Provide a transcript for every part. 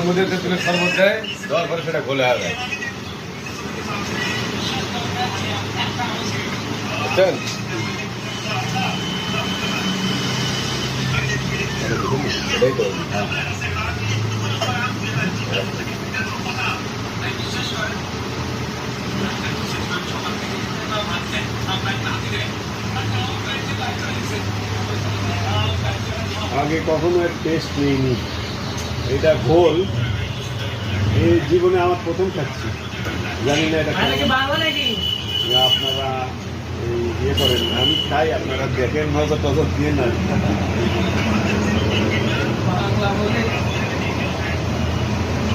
মধ্যে তেঁতুলের শরবত দেয়, দেওয়ার পরে সেটা ঘোলে যায়, বুঝছেন? এটাই তো। আগে কখনো এর টেস্ট নেইনি। এটা ঘোল এই জীবনে আমার প্রথম খাচ্ছি, জানি না এটা আপনারা ইয়ে করেন, আমি খাই, আপনারা দেখেন নজর টজর দিয়ে না।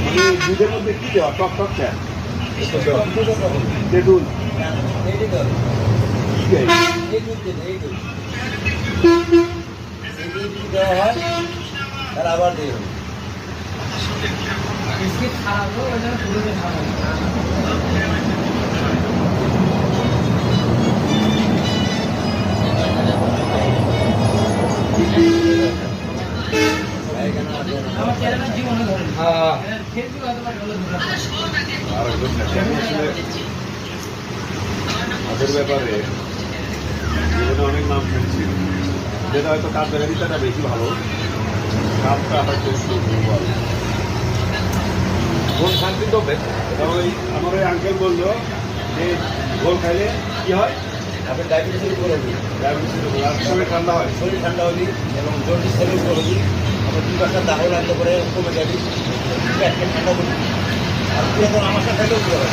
মানে দুধের মধ্যে কি দেওয়া? টক টক চা, তেঁতুল, আবার দিয়ে ওদের ব্যাপারে জীবনে অনেক নাম শুনছি, যেটা হয়তো কাপ জায়গাটা বেশি ভালো, কাপটা হয়তো কোন শান্তি তো ওই আমার ওই আঙ্কেল বললো যে গোল খাইলে কি হয়, আপনার ডায়াবেটিসের উপর হবে, শরীর ঠান্ডা হয়, শরীর ঠান্ডা হবি এবং জন্ডিস সেলের উপর হবি, আপনার দুই পাশটা দাহল আনতে পারে, কমে যাবি, পেটকে ঠান্ডা করবি। আর তুই এখন আমার সাথে খাইলেও কি হবে?